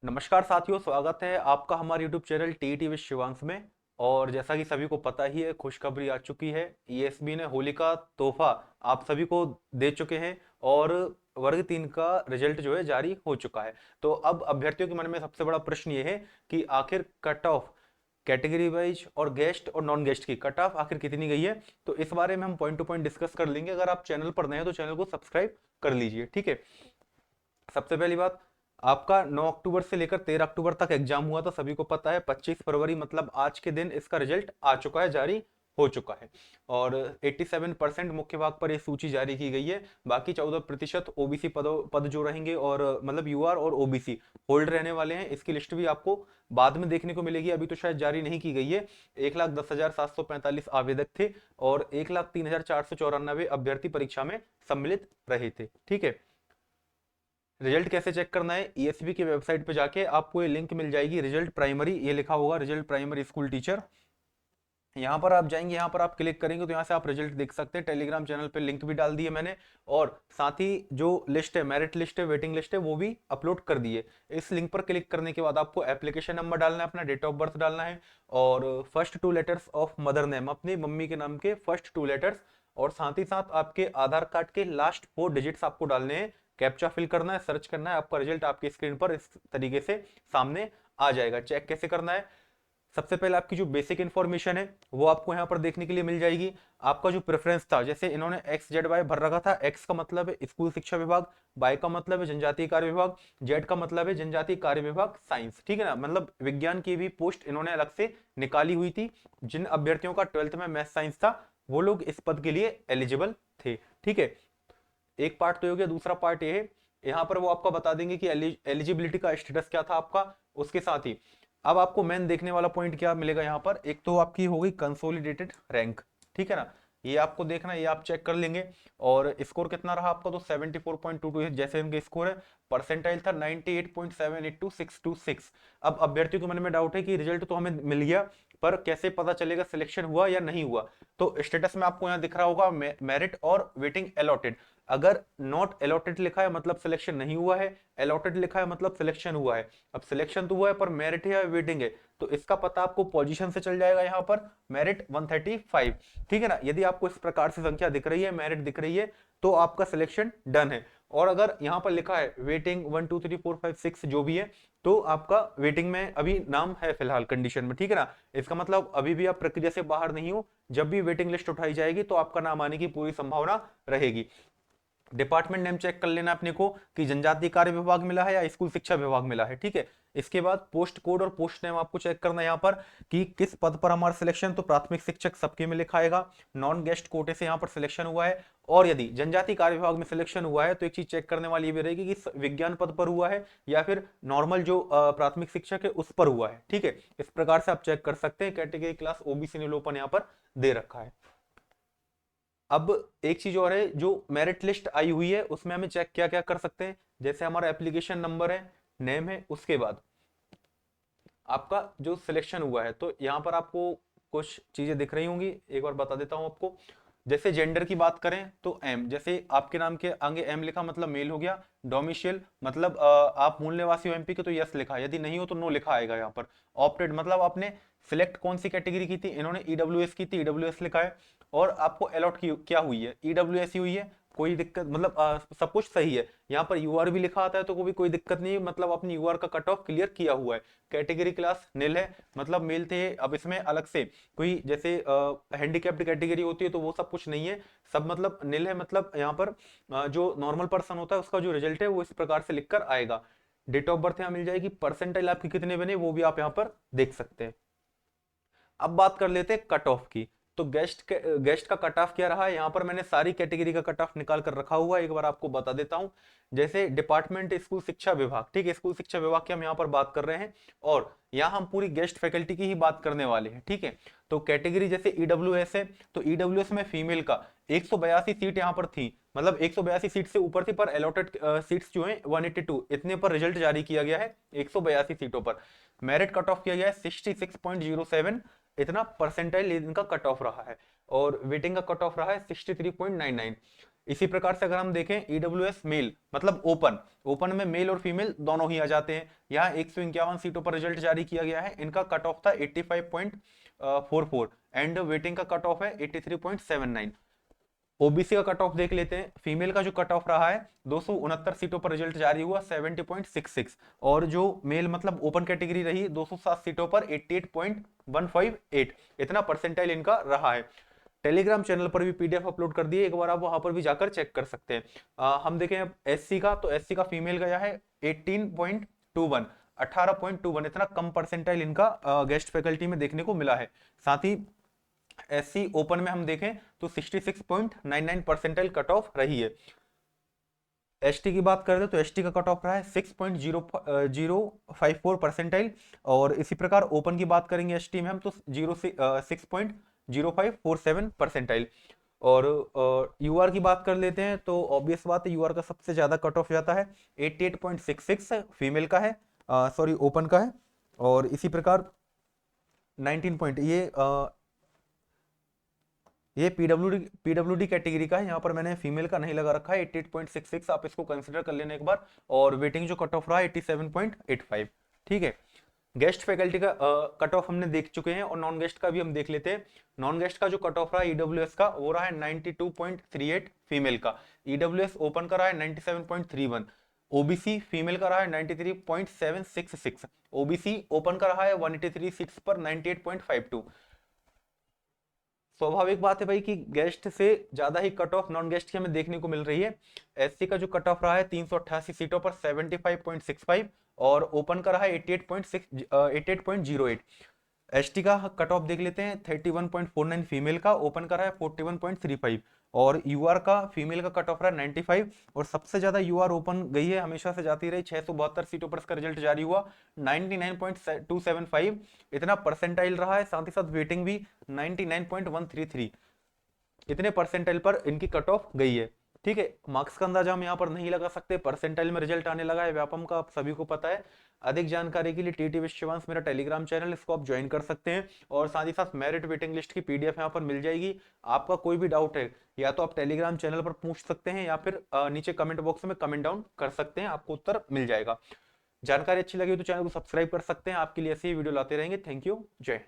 नमस्कार साथियों, स्वागत है आपका हमारे YouTube channel TET with Shivansh में। और जैसा कि सभी को पता ही है, खुशखबरी आ चुकी है। ईएसबी ने होली का तोहफा आप सभी को दे चुके हैं और वर्ग 3 का रिजल्ट जो है जारी हो चुका है। तो अब अभ्यर्थियों के मन में सबसे बड़ा प्रश्न ये है कि आखिर कट ऑफ कैटेगरी वाइज और गेस्ट और नॉन गेस्ट की कट ऑफ आखिर कितनी गई है। तो इस बारे में हम पॉइंट टू पॉइंट डिस्कस कर लेंगे। अगर आप चैनल पर नए हैं तो चैनल को सब्सक्राइब कर लीजिए, ठीक है। सबसे पहली बात, आपका 9 अक्टूबर से लेकर 13 अक्टूबर तक एग्जाम हुआ था, सभी को पता है। 25 फरवरी मतलब आज के दिन इसका रिजल्ट आ चुका है, जारी हो चुका है। और 87% मुख्य भाग पर यह सूची जारी की गई है। बाकी 14% ओबीसी पद जो रहेंगे और मतलब यूआर और ओबीसी होल्ड रहने वाले हैं, इसकी लिस्ट भी आपको बाद में देखने को मिलेगी, अभी तो शायद जारी नहीं की गई है। 1,10,745 आवेदक थे और 1,03,494 अभ्यर्थी परीक्षा में सम्मिलित रहे थे, ठीक है। रिजल्ट कैसे चेक करना है, ईएसबी की वेबसाइट पे जाके आपको ये लिंक मिल जाएगी, रिजल्ट प्राइमरी, ये लिखा होगा रिजल्ट प्राइमरी स्कूल टीचर। यहाँ पर आप जाएंगे, यहाँ पर आप क्लिक करेंगे तो यहाँ से आप रिजल्ट देख सकते हैं। टेलीग्राम चैनल पे लिंक भी डाल दिए मैंने, और साथ ही जो लिस्ट है, मेरिट लिस्ट है, वेटिंग लिस्ट है, वो भी अपलोड कर दिए। इस लिंक पर क्लिक करने के बाद आपको एप्लीकेशन नंबर डालना है, अपना डेट ऑफ बर्थ डालना है, और first 2 letters of mother name, अपनी मम्मी के नाम के फर्स्ट 2 लेटर्स, और साथ ही साथ आपके आधार कार्ड के लास्ट 4 डिजिट्स आपको डालने हैं। कैप्चा फिल करना है, सर्च करना है, आपका रिजल्ट आपकी स्क्रीन पर इस तरीके से सामने आ जाएगा। चेक कैसे करना है, सबसे पहले आपकी जो बेसिक इन्फॉर्मेशन है वो आपको यहाँ पर देखने के लिए मिल जाएगी। आपका जो प्रेफरेंस था, जैसे इन्होंने एक्स जेड वाई भर रखा था, एक्स का मतलब है स्कूल शिक्षा विभाग, वाई का मतलब है जनजातीय कार्य विभाग, जेड का मतलब है जनजातीय कार्य विभाग साइंस, ठीक है ना। मतलब विज्ञान की भी पोस्ट इन्होंने अलग से निकाली हुई थी। जिन अभ्यर्थियों का 12th में मैथ साइंस था वो लोग इस पद के लिए एलिजिबल थे, ठीक है। एक पार्ट तो हो गया, दूसरा पार्ट ये है, यहाँ पर वो आपका बता देंगे कि एलिजिबिलिटी का स्टेटस क्या था आपका। उसके साथ ही अब आपको मेन देखने वाला पॉइंट क्या मिलेगा यहाँ पर, एक तो आपकी हो गई कंसोलिडेटेड रैंक, ठीक है ना। ये आपको देखना है, ये आप चेक कर लेंगे। और स्कोर कितना रहा आपका, तो 74.22 जैसे इनके स्कोर है। परसेंटाइल था 98.782 अब अभ्यर्थियों के मन में डाउट है कि रिजल्ट तो हमें मिल गया, पर कैसे पता चलेगा सिलेक्शन हुआ या नहीं हुआ। तो स्टेटस में आपको यहाँ दिख रहा होगा मेरिट और वेटिंग अलॉटेड। अगर नॉट अलॉटेड लिखा है मतलब सिलेक्शन नहीं हुआ है, अलॉटेड लिखा है मतलब सिलेक्शन हुआ है। अब सिलेक्शन तो हुआ है पर मेरिट है या वेटिंग है, तो इसका पता आपको पोजीशन से चल जाएगा। यहाँ पर मेरिट 135, ठीक है ना। यदि आपको इस प्रकार से संख्या दिख रही है, मेरिट दिख रही है, तो आपका सिलेक्शन डन है। और अगर यहाँ पर लिखा है वेटिंग 1 2 3 4 5 6 जो भी है, तो आपका वेटिंग में अभी नाम है फिलहाल कंडीशन में, ठीक है ना। इसका मतलब अभी भी आप प्रक्रिया से बाहर नहीं हो। जब भी वेटिंग लिस्ट उठाई जाएगी तो आपका नाम आने की पूरी संभावना रहेगी। डिपार्टमेंट नेम चेक कर लेना अपने को कि जनजातीय कार्य विभाग मिला है या स्कूल शिक्षा विभाग मिला है, ठीक है। इसके बाद पोस्ट कोड और पोस्ट नेम आपको चेक करना है यहाँ पर कि किस पद पर हमारा सिलेक्शन, तो प्राथमिक शिक्षक सबके में लिखा आएगा, नॉन गेस्ट कोटे से यहाँ पर सिलेक्शन हुआ है। और यदि जनजातीय कार्य विभाग में सिलेक्शन हुआ है तो एक चीज चेक करने वाली ये भी रहेगी कि विज्ञान पद पर हुआ है या फिर नॉर्मल जो प्राथमिक शिक्षक है उस पर हुआ है, ठीक है। इस प्रकार से आप चेक कर सकते हैं। कैटेगरी क्लास ओबीसी नीलोपन यहाँ पर दे रखा है। अब एक चीज और है, जो मेरिट लिस्ट आई हुई है उसमें हमें चेक क्या क्या कर सकते हैं, जैसे हमारा एप्लीकेशन नंबर है, नेम है, उसके बाद आपका जो सिलेक्शन हुआ है, तो यहाँ पर आपको कुछ चीजें दिख रही होंगी, एक बार बता देता हूं आपको। जैसे जेंडर की बात करें तो एम, जैसे आपके नाम के आगे एम लिखा मतलब मेल हो गया। डोमिशियल मतलब आप मूल निवासी हो एमपी के तो यस लिखा, यदि नहीं हो तो नो लिखा आएगा यहाँ पर। ऑप्टेड मतलब आपने सिलेक्ट कौन सी कैटेगरी की थी, इन्होंने ईडब्ल्यूएस की थी, ईडब्ल्यूएस लिखा है। और आपको अलॉट की क्या हुई है, ईडब्ल्यूएस ही हुई है, कोई दिक्कत मतलब सब कुछ सही है। यहाँ पर यूआर भी लिखा आता है तो वो भी कोई दिक्कत नहीं है, मतलब अपनी यूआर का कट ऑफ क्लियर किया हुआ है। कैटेगरी क्लास नील है, मतलब मेल थे। अब इसमें अलग से कोई जैसे हैंडीकैप्ड कैटेगरी होती है तो वो सब कुछ नहीं है, सब मतलब नील है। मतलब यहाँ पर जो नॉर्मल पर्सन होता है उसका जो रिजल्ट है वो इस प्रकार से लिखकर आएगा। डेट ऑफ बर्थ यहाँ मिल जाएगी, परसेंटाइल आपके कितने बने वो भी आप यहाँ पर देख सकते हैं। अब बात कर लेते हैं कट ऑफ की। तो गेस्ट का कट ऑफ क्या रहा है, यहाँ पर मैंने सारी कैटेगरी का कट ऑफ निकाल कर रखा हुआ है, एक बार आपको बता देता हूं। जैसे डिपार्टमेंट स्कूल शिक्षा विभाग, ठीक है, स्कूल शिक्षा विभाग की हम यहाँ पर बात कर रहे हैं, और यहाँ हम पूरी गेस्ट फैकल्टी की ही बात करने वाले हैं, ठीक है। तो कैटेगरी जैसे ईडब्ल्यूएस है, तो ईडब्ल्यूएस में फीमेल का 182 सीट यहाँ पर थी, मतलब 182 सीट से ऊपर थी, पर अलॉटेड सीट्स जो है 182, इतने पर रिजल्ट जारी किया गया है 182 सीटों पर। मेरिट कट ऑफ किया गया है 66.07, इतना परसेंटाइल इनका कट ऑफ रहा है। और वेटिंग का कट ऑफ रहा है 63.99। इसी प्रकार से अगर हम देखें ईडब्ल्यूएस मेल मतलब ओपन, ओपन में मेल और फीमेल दोनों ही आ जाते हैं। यहाँ 151 सीटों पर रिजल्ट जारी किया गया है। इनका कट ऑफ था 85.44 एंड वेटिंग का कट ऑफ है 83.79। ओबीसी का कट ऑफ देख लेते हैं। फीमेल का जो कट ऑफ रहा है 269 सीटों पर रिजल्ट जारी हुआ 70.66, और जो मेल मतलब ओपन कैटेगरी रही 207 सीटों पर 88.158। इतना परसेंटाइल इनका रहा है। टेलीग्राम चैनल पर भी पीडीएफ अपलोड कर दिए, एक बार आप वहां पर भी जाकर चेक कर सकते हैं। हम देखें एससी का, तो एससी का फीमेल गया है 18.21, 18.21। इतना कम परसेंटाइल इनका गेस्ट फैकल्टी में देखने को मिला है। साथ ही एससी ओपन में हम देखें तो 66.99 परसेंटाइल कट ऑफ रही है। एसटी की बात करें तो एसटी का कट ऑफ रहा है 6.054 परसेंटाइल, और इसी प्रकार ओपन की बात करेंगे एसटी में हम तो 6.0547 परसेंटाइल। और यूआर की बात कर लेते हैं तो ऑब्वियस बात है यूआर का सबसे ज्यादा कट ऑफ जाता है 88.66 फीमेल का है, सॉरी ओपन का है। और इसी प्रकार 19 पॉइंट ये पीडब्ल्यूडी कैटेगरी का है। यहाँ पर मैंने फीमेल का नहीं लगा रखा है 88.66, आप इसको कंसिडर कर लेना एक बार। और वेटिंग जो कट ऑफ रहा है 87.85। ठीक है, गेस्ट फैकल्टी का कट ऑफ हमने देख चुके हैं, और नॉन गेस्ट का भी हम देख लेते हैं। नॉन गेस्ट का जो कट ऑफ रहा है ईडब्ल्यूएस का वो रहा है 92.38 फीमेल का, ईडब्ल्यूएस ओपन का रहा है 97.31, ओबीसी फीमेल का रहा है 93.766, ओबीसी ओपन का रहा है 183 सीट्स पर 98.52। स्वाभाविक बात है भाई कि गेस्ट से ज्यादा ही कट ऑफ नॉन गेस्ट की हमें देखने को मिल रही है। एससी का जो कट ऑफ रहा है 388 सीटों पर 75.65, और ओपन का रहा है 88.08। एसटी का कट ऑफ देख लेते हैं 31.49 फीमेल का, ओपन का रहा है 41.35, और यूआर का फीमेल का कट ऑफ रहा है 95, और सबसे ज्यादा यूआर ओपन गई है, हमेशा से जाती रही, 672 सीटों पर इसका रिजल्ट जारी हुआ 99.275। इतना परसेंटाइल रहा है, साथ ही साथ वेटिंग भी 99.133। इतने परसेंटाइल पर इनकी कट ऑफ गई है। ठीक है, मार्क्स का अंदाजा हम यहाँ पर नहीं लगा सकते, परसेंटाइल में रिजल्ट आने लगा है व्यापम का, आप सभी को पता है। अधिक जानकारी के लिए टीटी विश्वांस मेरा टेलीग्राम चैनल, इसको आप ज्वाइन कर सकते हैं, और साथ ही साथ मेरिट वेटिंग लिस्ट की पीडीएफ यहाँ पर मिल जाएगी। आपका कोई भी डाउट है या तो आप टेलीग्राम चैनल पर पूछ सकते हैं, या फिर नीचे कमेंट बॉक्स में कमेंट डाउन कर सकते हैं, आपको उत्तर मिल जाएगा। जानकारी अच्छी लगी तो चैनल को सब्सक्राइब कर सकते हैं, आपके लिए ऐसी ही वीडियो लाते रहेंगे। थैंक यू, जय हिंद।